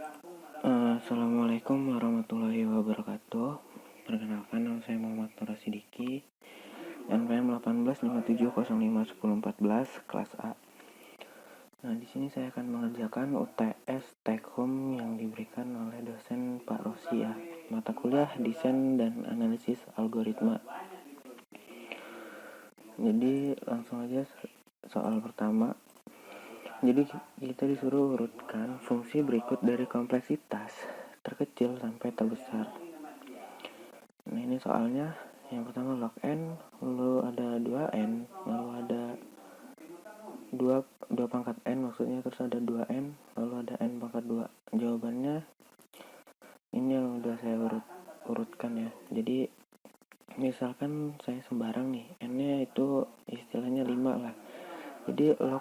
Assalamualaikum warahmatullahi wabarakatuh. Perkenalkan, nama saya Muhammad Nur Sidiki, NPM 1857051014, kelas A. Nah, di sini saya akan mengerjakan UTS take home yang diberikan oleh dosen Pak Rosi ya. Mata kuliah Desain dan Analisis Algoritma. Jadi langsung aja soal pertama. Jadi kita disuruh urutkan fungsi berikut dari kompleksitas terkecil sampai terbesar. Nah, ini soalnya yang pertama log n, lalu ada 2n, lalu ada 2 pangkat n maksudnya, terus ada 2n, lalu ada n pangkat 2. Jawabannya ini yang udah saya urutkan ya. Jadi misalkan saya sembarang nih, n-nya itu istilahnya 5 lah. Jadi log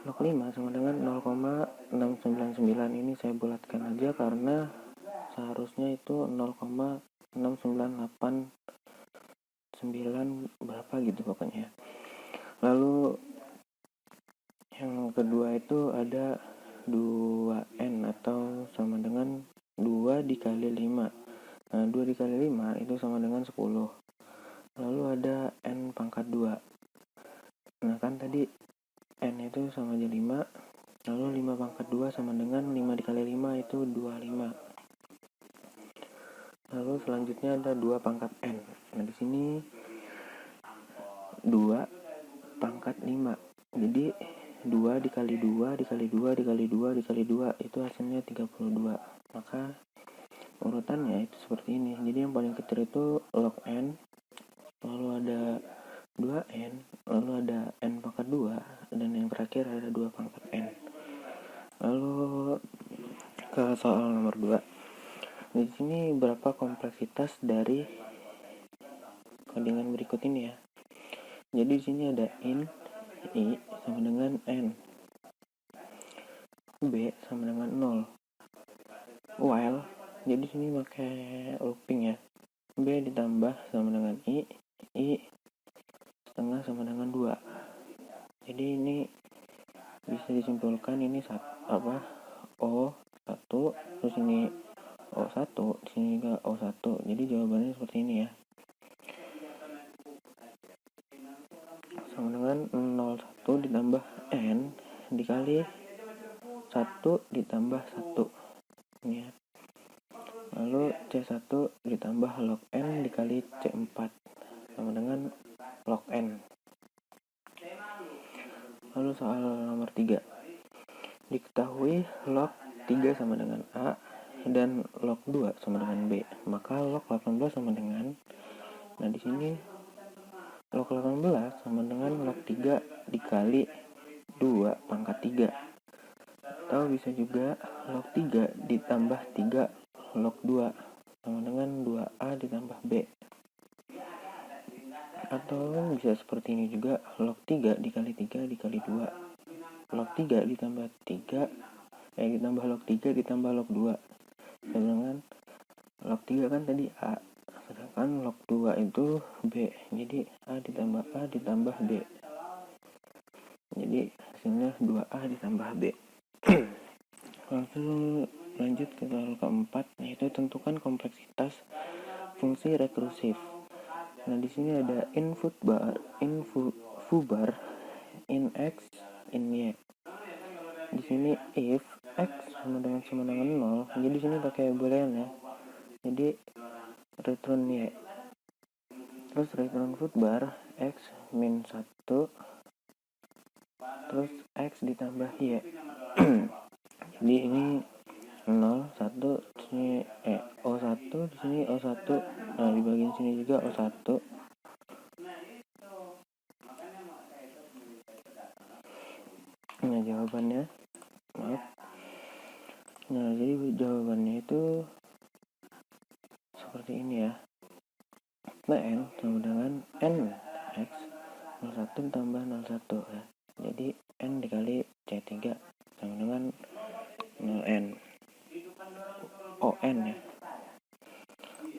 5 sama dengan 0,699. Ini saya bulatkan aja karena seharusnya itu 0,6989 berapa gitu pokoknya. Lalu yang kedua itu ada 2n atau sama dengan 2 dikali 5. Nah, 2 dikali 5 itu sama dengan 10. Lalu ada n pangkat 2. Nah, kan tadi n itu sama aja 5. Lalu 5 pangkat 2 sama dengan 5 dikali 5 itu 25. Lalu selanjutnya ada 2 pangkat n. Nah, di sini 2 pangkat 5. Jadi 2 dikali 2 dikali 2 dikali 2 dikali 2 itu hasilnya 32. Maka urutannya itu seperti ini. Jadi yang paling kecil itu log n, lalu ada 2n, lalu ada n pangkat 2, dan yang terakhir ada 2 pangkat n. Lalu ke soal nomor 2. Di sini berapa kompleksitas dari codingan berikut ini ya. Jadi di sini ada int i sama dengan n, b sama dengan 0, while jadi sini pakai looping ya, b ditambah sama dengan i setengah sama dengan 2. Jadi ini bisa disimpulkan ini O1, terus ini O1, di sini juga O1. Jadi jawabannya seperti ini ya. Sama dengan 01 ditambah n dikali 1 ditambah 1. Ini ya. Lalu C1 ditambah log n dikali C4 sama dengan log n. Lalu soal nomor 3. Diketahui log 3 sama dengan A dan log 2 sama dengan B. Maka log 18 sama dengan, nah di sini log 18 sama dengan log 3 dikali 2 pangkat 3. Atau bisa juga log 3 ditambah 3 log 2 sama dengan 2A ditambah B. Atau bisa seperti ini juga, log 3 dikali 3 dikali 2. Log 3 ditambah 3 ditambah log 3 ditambah log 2 sama dengan log 3 kan tadi A, sedangkan log 2 itu B. Jadi A ditambah B. Jadi hasilnya 2A ditambah B. Langsung lanjut ke soal keempat, yaitu tentukan kompleksitas fungsi rekursif. Nah, di sini ada input bar, foo-bar, in x, in y. Di sini if x sama dengan 0, jadi di sini pakai boolean ya. Jadi return y. Terus return foo-bar x min 1, terus x ditambah y. Jadi ini 0, 1, di sini O1, di sini O1. Nah, di bagian sini juga O1. Nah, jawabannya jadi jawabannya itu seperti ini ya. N sama dengan n x 01 tambah 01 ya. Jadi n dikali C3 sama dengan 0n on ya.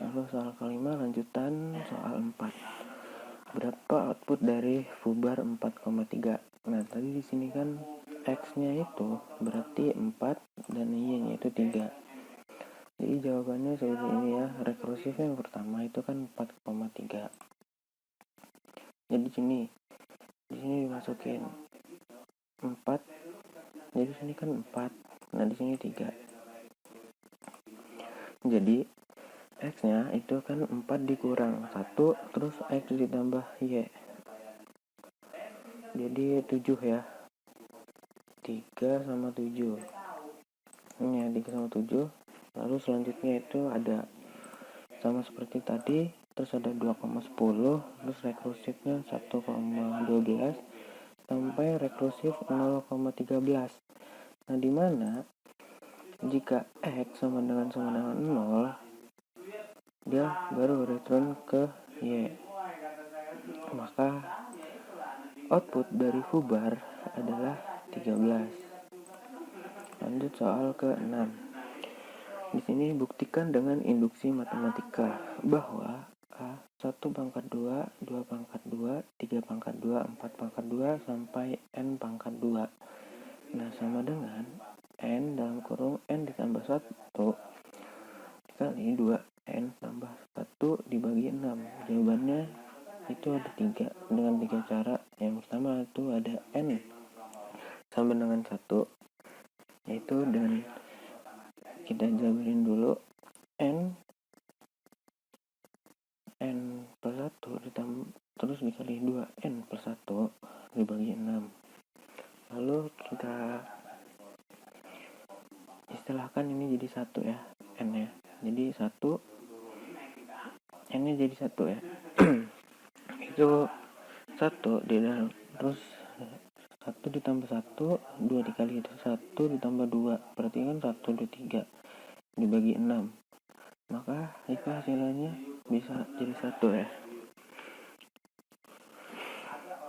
Lalu soal kelima lanjutan soal 4. Berapa output dari foo-bar 4,3? Nah, tadi di sini kan x X-nya itu berarti 4 dan Y-nya itu 3. Jadi jawabannya seperti ini ya. Rekursif yang pertama itu kan 4,3. Jadi di sini dimasukin 4. Jadi sini kan 4. Nah, di sini 3. Jadi X-nya itu kan 4 dikurang 1 terus X ditambah Y. Jadi 7 ya. 3 sama 7. Ini ya 3 sama 7. Lalu selanjutnya itu ada sama seperti tadi, terus ada 2,10, terus rekursifnya 1,12 sampai rekursif 0,13. Nah, di mana jika X sama dengan 0, dia baru return ke Y. Maka output dari foobar adalah 13. Lanjut soal ke-6. Di sini buktikan dengan induksi matematika bahwa A 1 pangkat 2, 2 pangkat 2, 3 pangkat 2, 4 pangkat 2 sampai N pangkat 2. Nah, sama dengan N dalam kurung N ditambah 1 dikali 2N tambah 1 dibagi 6. Jawabannya itu ada 3 dengan 3 cara. Yang pertama itu ada N sama dengan 1, yaitu dengan kita jabarin dulu N per 1 ditambah terus dikali 2 N per 1 dibagi 6. Lalu kita istilahkan ini jadi 1 ya, N ya. Jadi 1 N nya jadi 1 ya. Itu 1 di dalam, terus 1 ditambah 1 2 dikali itu 1 ditambah 2 berarti kan 1 2 3 dibagi 6, maka itu hasilnya bisa jadi 1 ya.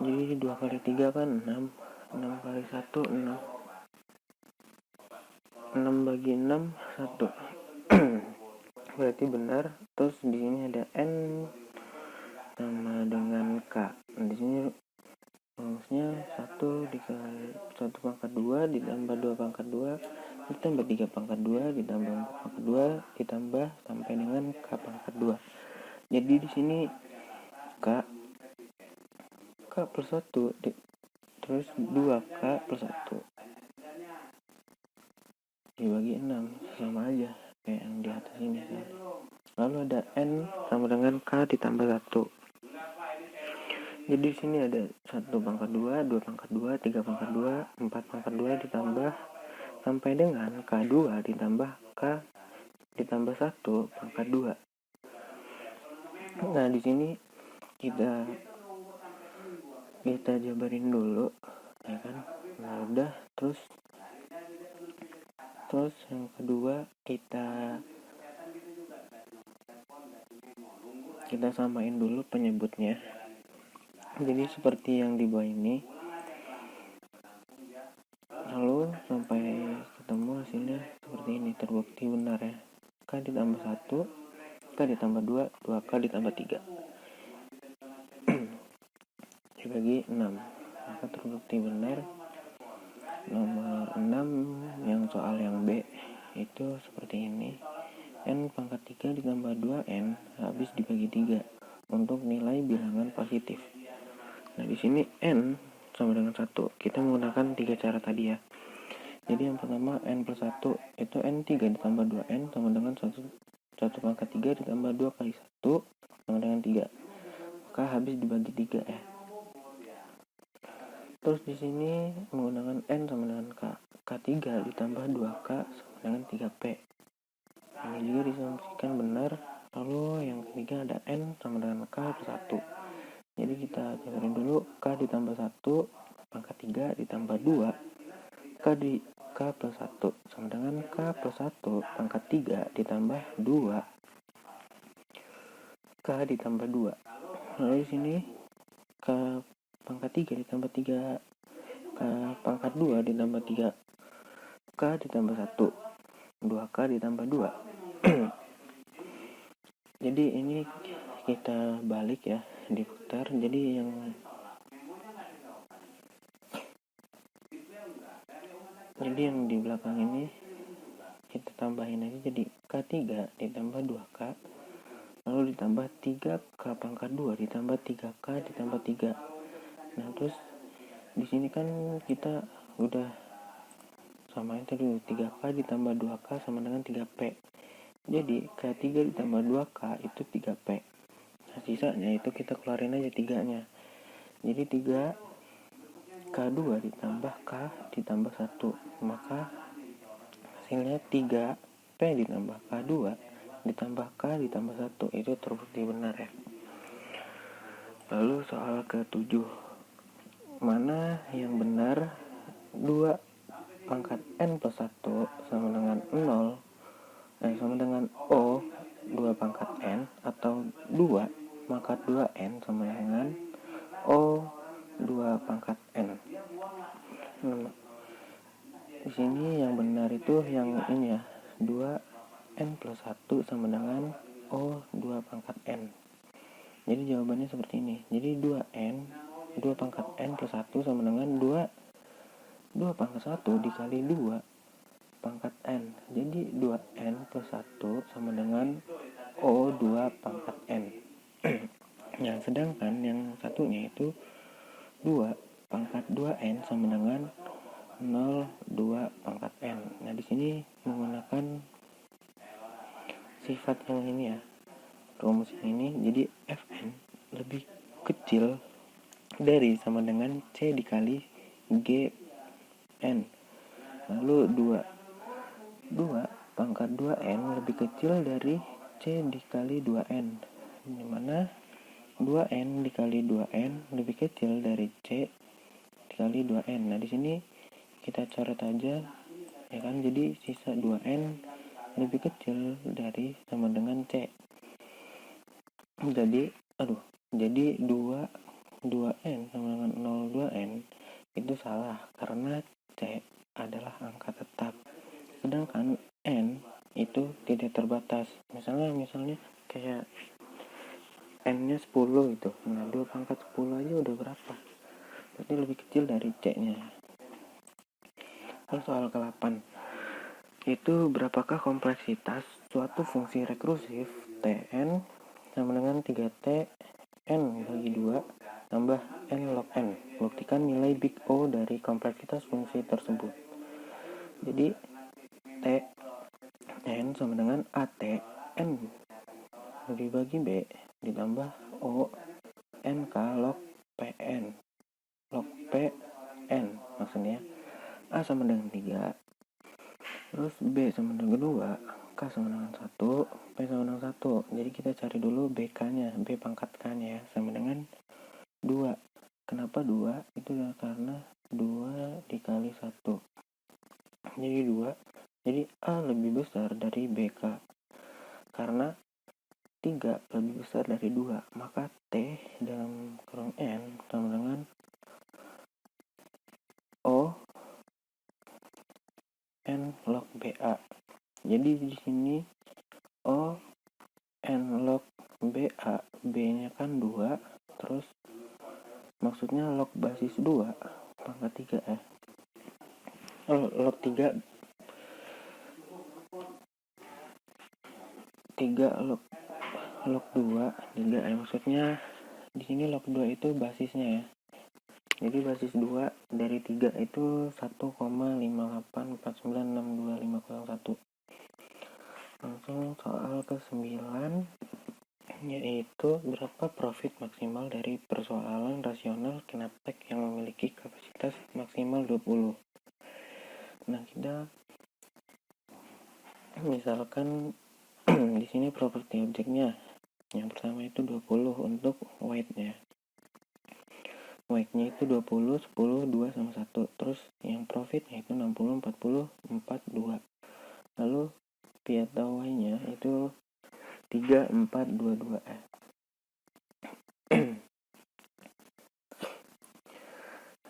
Jadi 2 kali 3 kan 6, 6 kali 1 6, 6 bagi 6 1. Berarti benar. Terus di sini ada N sama dengan K. Nah, di sini rumusnya 1 dikali 1 pangkat 2 ditambah 2 pangkat 2 ditambah 3 pangkat 2 ditambah 4 pangkat 2 ditambah sampai dengan K pangkat 2. Jadi di sini K plus 1 terus 2K plus 1 dibagi 6 sama aja kayak yang di atas ini kan. Lalu ada N sama dengan K ditambah 1. Jadi di sini ada 1 pangkat 2, 2 pangkat 2, 3 pangkat 2, 4 pangkat 2 ditambah sampai dengan K2 ditambah K ditambah 1 pangkat 2. Nah, di sini kita jabarin dulu ya kan. Nah, udah terus yang kedua kita samain dulu penyebutnya. Jadi seperti yang di bawah ini. Lalu sampai ketemu hasilnya seperti ini, terbukti benar ya. K ditambah 1, K ditambah 2, 2K ditambah 3 dibagi 6, maka terbukti benar. Nomor 6 yang soal yang B itu seperti ini. N pangkat 3 ditambah 2N habis dibagi 3 untuk nilai bilangan positif. Nah, di sini N sama dengan 1. Kita menggunakan 3 cara tadi ya. Jadi yang pertama N plus 1 itu N3 ditambah 2N sama dengan 1 pangkat 3 ditambah 2 kali 1 sama dengan 3. Maka habis dibagi 3 ya. Terus di sini menggunakan N sama dengan K. K3 ditambah 2K sama dengan 3P. Ini juga disambungkan benar. Lalu yang ketiga ada N sama dengan K plus 1. Jadi kita jabarin dulu K ditambah 1 pangkat 3 ditambah 2 K plus 1 sama dengan K plus 1 pangkat 3 ditambah 2 K ditambah 2. Lalu di sini K pangkat 3 ditambah 3 K pangkat 2 ditambah 3 K ditambah 1 2K ditambah 2. Jadi ini kita balik ya, diputar. Jadi yang Jadi yang di belakang ini kita tambahin aja jadi K3 ditambah 2K, lalu ditambah 3K pangkat 2 ditambah 3K ditambah 3. Nah terus di sini kan kita udah samain tadi 3K ditambah 2K sama dengan 3P. Jadi K3 ditambah 2K itu 3P. Nah sisanya itu kita keluarin aja 3-nya. Jadi 3K2 ditambah K ditambah 1, maka hasilnya 3P ditambah K2 ditambah K ditambah 1, itu terbukti benar ya. Lalu soal ke-7, mana yang benar? 2 pangkat N plus 1 sama dengan 0 sama dengan O 2 pangkat N, atau 2 pangkat 2N sama dengan O 2 pangkat N. Nah, di sini yang benar itu yang ini ya, 2N plus 1 sama dengan O 2 pangkat N. Jadi jawabannya seperti ini. Jadi 2 pangkat N plus 1 sama dengan 2 pangkat 1 dikali 2 pangkat N. Jadi 2N plus 1 sama dengan O 2 pangkat N. Nah, sedangkan yang satunya itu 2 pangkat 2N sama dengan 0,2 pangkat N. Nah, di sini menggunakan sifat yang ini ya, rumus ini. Jadi Fn lebih kecil dari sama dengan C dikali Gn. Lalu 2 pangkat 2N lebih kecil dari C dikali 2N, dimana 2N dikali 2N lebih kecil dari C dikali 2N. Nah di sini kita coret aja ya kan, jadi sisa 2N lebih kecil dari sama dengan C. Jadi 2N sama dengan 0,2N itu salah karena C adalah angka tetap, sedangkan N itu tidak terbatas. Misalnya kayak N-nya 10 gitu. Nah, 2 pangkat 10 aja udah berapa? Berarti lebih kecil dari C-nya. Lalu soal ke-8. Itu berapakah kompleksitas suatu fungsi rekursif Tn sama dengan 3T N bagi 2 tambah N log N. Buktikan nilai big O dari kompleksitas fungsi tersebut. Jadi T N sama dengan AT N dibagi B ditambah O NK log PN log PN, maksudnya A sama dengan 3, terus B sama dengan 2, K sama dengan 1, P sama dengan 1. Jadi kita cari dulu BK nya, B pangkat K nya sama dengan 2. Kenapa 2? Itu karena 2 dikali 1, jadi 2. Jadi A lebih besar dari BK karena 3 lebih besar dari 2, maka T dalam kurung N sama dengan O N log BA. Jadi di sini O N log BA, B-nya kan 2, terus maksudnya log basis 2 pangkat 3 ya. Log 3 log 2 3 ya, maksudnya di sini log 2 itu basisnya ya. Jadi basis 2 dari 3 itu 1,584962,501. Langsung soal ke-9, yaitu berapa profit maksimal dari persoalan rasional Kinaptek yang memiliki kapasitas maksimal 20. Nah, kita misalkan di sini properti objeknya yang pertama itu 20 untuk weight-nya. Weight-nya itu 20, 10, 2 sama 1. Terus yang profit-nya itu 60, 40, 4, 2. Lalu pi atau y-nya itu 3, 4, 2, 2.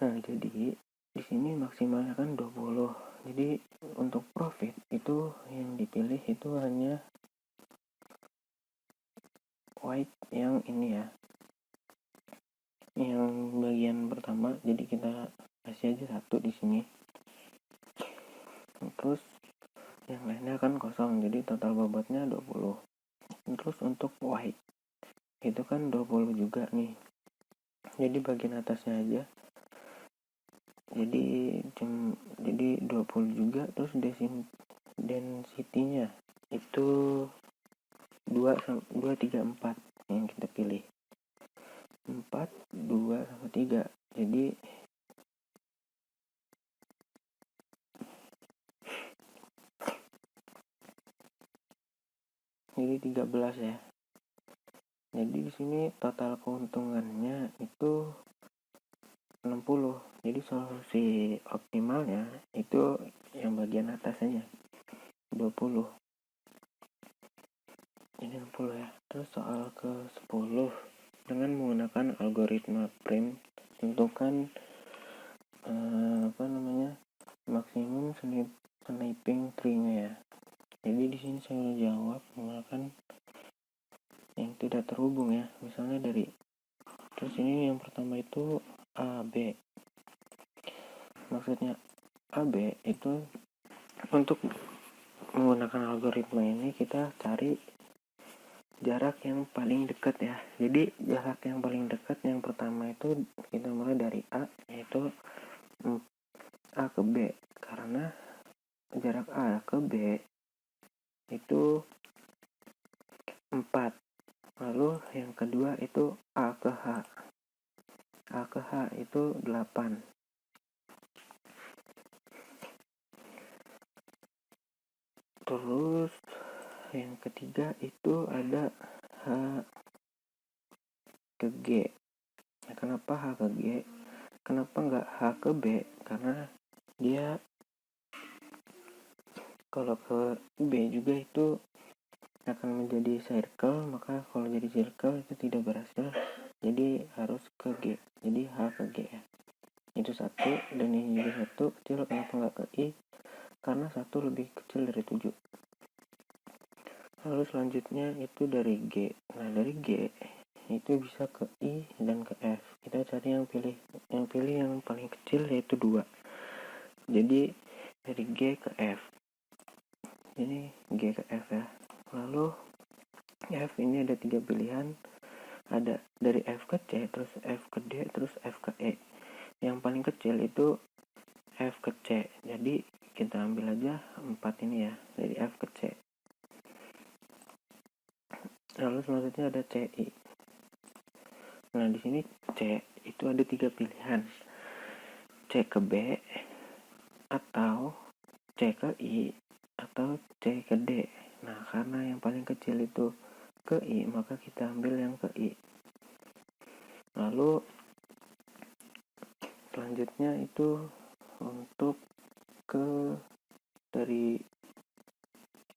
Nah, jadi di sini maksimalnya kan 20. Jadi untuk profit itu yang dipilih itu hanya white yang ini ya, yang bagian pertama. Jadi kita kasih aja 1 di sini. terus yang lainnya kan kosong, jadi total bobotnya 20. Terus untuk Y itu kan 20 juga nih, jadi bagian atasnya aja jadi 20 juga. Terus density-nya itu 2, 3, 4 yang kita pilih. 4, 2, sama 3. Jadi 13 ya. Jadi di sini total keuntungannya itu 60. Jadi solusi optimalnya itu yang bagian atasnya 20. Ini 60 ya. Terus soal ke 10, dengan menggunakan algoritma prime tentukan maksimum sniping tree-nya ya. Jadi di sini saya udah jawab menggunakan yang tidak terhubung ya. Misalnya dari, terus ini yang pertama itu AB. Maksudnya AB itu untuk menggunakan algoritma ini kita cari jarak yang paling dekat ya. Jadi jarak yang paling dekat yang pertama itu kita mulai dari A, yaitu A ke B, karena jarak A ke B itu 4. Lalu yang kedua itu A ke H. A ke H itu 8. Terus yang ketiga itu ada H ke G. Nah, kenapa H ke G? Kenapa nggak H ke B? Karena dia kalau ke B juga itu akan menjadi circle, maka kalau jadi circle itu tidak berhasil, jadi harus ke G. Jadi H ke G ya. Itu 1, dan ini juga 1 kecil. Kenapa nggak ke I? Karena 1 lebih kecil dari 7. Lalu selanjutnya itu dari G. Nah, dari G itu bisa ke I dan ke F. Kita cari yang pilih yang paling kecil, yaitu 2. Jadi dari G ke F. Ini G ke F ya. Lalu F ini ada 3 pilihan. Ada dari F ke C, terus F ke D, terus F ke E. Yang paling kecil itu F ke C. Jadi kita ambil aja 4 ini ya, dari F ke C. Lalu selanjutnya ada CI. Nah, di sini C itu ada 3 pilihan. C ke B, atau C ke I, atau C ke D. Nah, karena yang paling kecil itu ke I, maka kita ambil yang ke I. Lalu selanjutnya itu untuk ke dari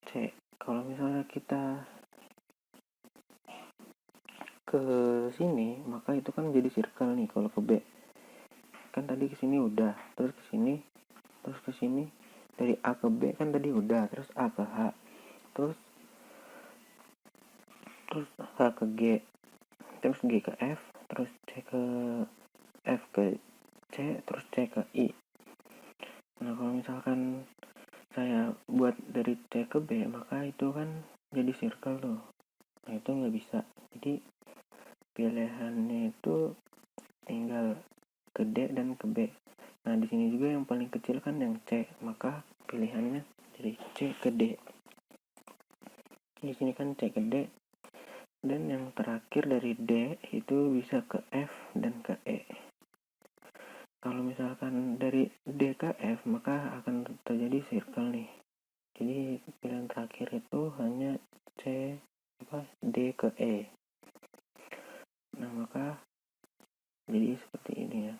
C. Kalau misalnya kita ke sini, maka itu kan jadi circle nih. Kalau ke B kan tadi ke sini udah, terus ke sini, terus ke sini. Dari A ke B kan tadi udah, terus A ke H, terus H ke G, terus G ke F, terus C ke F ke C, terus C ke I. Nah, kalau misalkan saya buat dari C ke B, maka itu kan jadi circle tuh. Nah, itu nggak bisa. Jadi pilihannya itu tinggal ke D dan ke B. Nah, di sini juga yang paling kecil kan yang C, maka pilihannya dari C ke D. Di sini kan C ke D, dan yang terakhir dari D itu bisa ke F dan ke E. Kalau misalkan dari D ke F, maka akan terjadi circle nih. Jadi pilihan terakhir itu hanya D ke E. Nah, maka jadi seperti ini ya.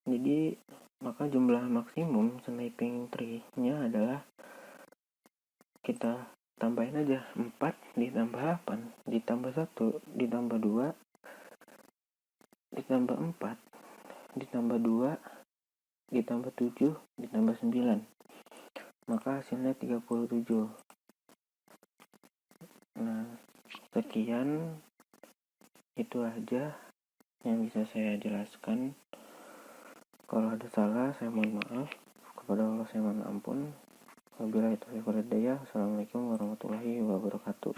Jadi maka jumlah maksimum sniping tree-nya adalah, kita tambahin aja 4 ditambah 8 ditambah 1 ditambah 2 ditambah 4 ditambah 2 ditambah 7 ditambah 9, maka hasilnya 37. Nah, sekian itu aja yang bisa saya jelaskan. Kalau ada salah saya mohon maaf. Kepada Allah saya mohon ampun. Wabillahi taufiq wal hidayah. Assalamualaikum warahmatullahi wabarakatuh.